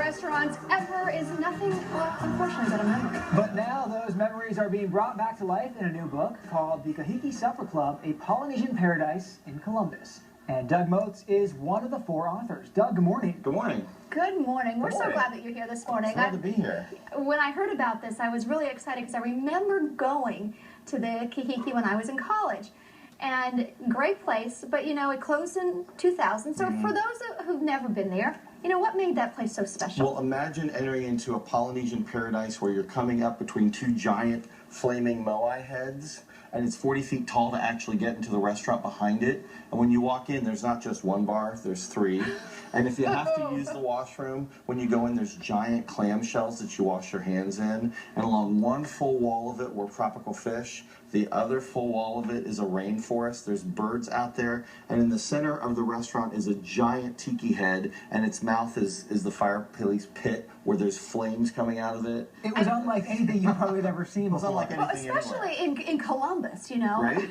restaurants ever is nothing, well, unfortunately, but a memory. But now those memories are being brought back to life in a new book called The Kahiki Supper Club, A Polynesian Paradise in Columbus. And Doug Motz is one of the 4 authors. Doug, good morning. Good morning. Good morning. We're so glad that you're here this morning. Glad to be here. When I heard about this, I was really excited because I remember going to the Kahiki when I was in college. And great place, but you know, it closed in 2000. So for those who've never been there, you know, what made that place so special? Well, imagine entering into a Polynesian paradise where you're coming up between 2 giant flaming moai heads, and it's 40 feet tall to actually get into the restaurant behind it. And when you walk in, there's not just 1 bar, there's 3. And if you have to use the washroom, when you go in, there's giant clam shells that you wash your hands in. And along one full wall of it were tropical fish. The other full wall of it is a rainforest. There's birds out there. And in the center of the restaurant is a giant tiki head, and its mouth is the fire police pit where there's flames coming out of it. It was unlike anything you probably had ever seen before. It was unlike anything especially in Columbus, you know. Right?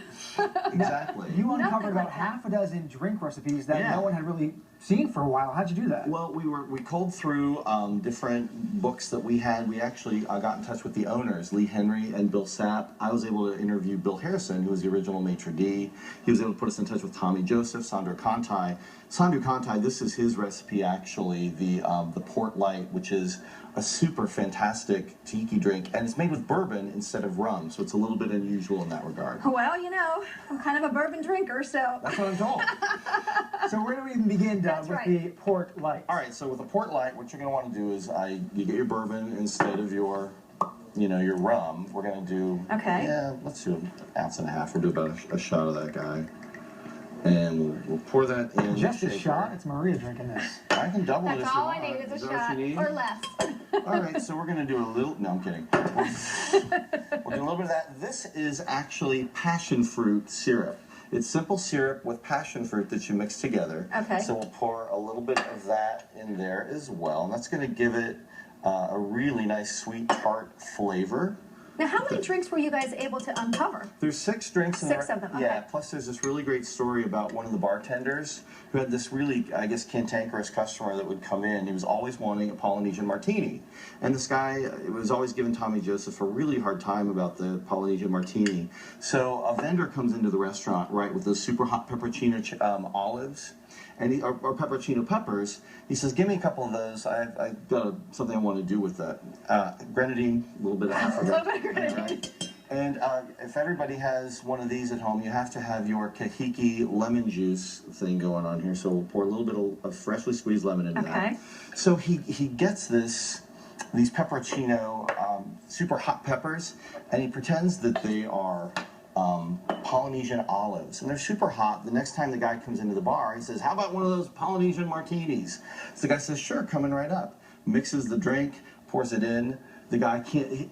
Exactly. You uncovered about half a dozen drink recipes that no one had really seen for a while. How'd you do that? Well, we culled through different books that we had. We actually got in touch with the owners, Lee Henry and Bill Sapp. I was able to interview Bill Harrison, who was the original maitre d'. He was able to put us in touch with Tommy Joseph, Sandro Contai. Sandro Contai, this is his recipe actually, the Port Light, which is a super fantastic tiki drink, and it's made with bourbon instead of rum, so it's a little bit unusual in that regard. Well, you know, I'm kind of a bourbon drinker, so... That's what I'm told. So where do we even begin, Doug, with the Port Light? All right, so with the Port Light, what you're going to want to do is you get your bourbon instead of your, your rum. We're going to do... Okay. Yeah, let's do 1.5 ounces. We'll do about a shot of that guy. And we'll pour that in. Just a shot? It's Maria drinking this. I can double it if you want. That's all I need is a shot, or less. All right, so we're going to do a little... No, I'm kidding. We'll do a little bit of that. This is actually passion fruit syrup. It's simple syrup with passion fruit that you mix together. Okay. So we'll pour a little bit of that in there as well. And that's going to give it a really nice sweet tart flavor. Now, how many drinks were you guys able to uncover? There's 6 drinks in there. 6 of them, okay. Yeah, plus there's this really great story about one of the bartenders who had this really, I guess, cantankerous customer that would come in. He was always wanting a Polynesian martini. And this guy was always giving Tommy Joseph a really hard time about the Polynesian martini. So a vendor comes into the restaurant, right, with those super hot peppercino olives. And or peppercino peppers. He says, give me a couple of those. I've got something I want to do with that. Grenadine, a little bit of Africa. Right. And if everybody has one of these at home, you have to have your Kahiki lemon juice thing going on here. So we'll pour a little bit of freshly squeezed lemon into that. So he gets these peppercino super hot peppers, and he pretends that they are Polynesian olives, and they're super hot. The next time the guy comes into the bar, he says, how about one of those Polynesian martinis? So the guy says, sure, coming right up. Mixes the drink, pours it in. The guy can't,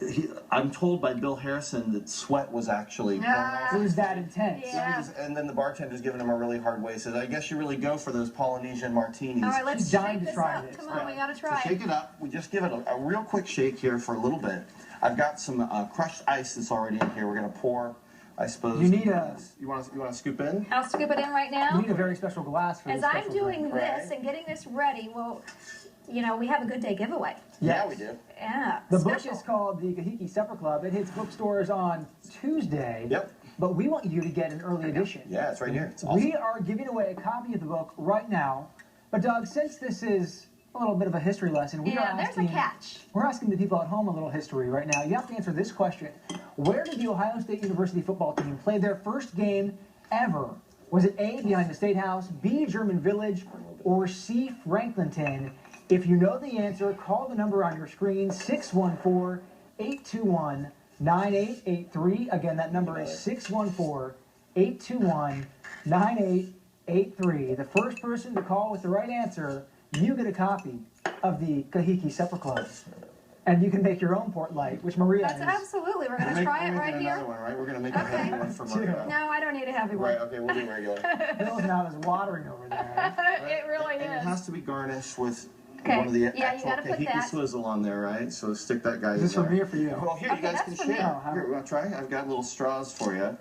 I'm told by Bill Harrison that sweat was actually it was that intense. Yeah. And then the bartender's giving him a really hard way. He says, I guess you really go for those Polynesian martinis. All right, let's shake this up. Come on, we gotta try So shake it up. We just give it a real quick shake here for a little bit. I've got some crushed ice that's already in here. We're going to pour... I suppose you need you want to scoop in? I'll scoop it in right now. You need a very special glass for As this I'm doing drink. this and getting this ready, well, you know, we have a good day giveaway. Yeah, we do. Yeah. The book is called The Kahiki Supper Club. It hits bookstores on Tuesday. Yep. But we want you to get an early edition. Yeah, it's right here. It's awesome. We are giving away a copy of the book right now. But Doug, since this is a little bit of a history lesson, there's a catch. We're asking the people at home a little history right now. You have to answer this question. Where did the Ohio State University football team play their first game ever? Was it A, behind the State House, B, German Village, or C, Franklinton? If you know the answer, call the number on your screen, 614-821-9883. Again, that number is 614-821-9883. The first person to call with the right answer, you get a copy of the Kahiki Supper Club. And you can make your own Port Light, which Maria is. Absolutely. We're going to try it right here. Another one, right? We're going to make a heavy one for Maria. No, I don't need a heavy one. Right, okay, we'll do regular. Bill's now is watering over there. It really is. And it has to be garnished with one of the actual Kahiki swizzle on there, right? So stick that guy in there. Is this for me or for you? Well, here, you guys can share. Here, you want to try? I've got little straws for you.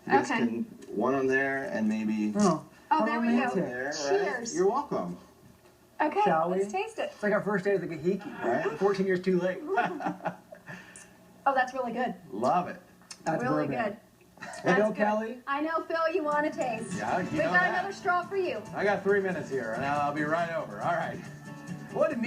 You guys can, one on there and maybe... Oh, there we go. There, right? Cheers. You're welcome. Okay, Shall we? let's taste it. It's like our first day of the Kahiki, right? 14 years too late. Oh, that's really good. Love it. That's really bourbon. good. Well, That's Bill good. Kelly. I know, Phil, you want to taste. Yeah, you We've know got that. another straw for you. I got 3 minutes here, and I'll be right over. All right. What did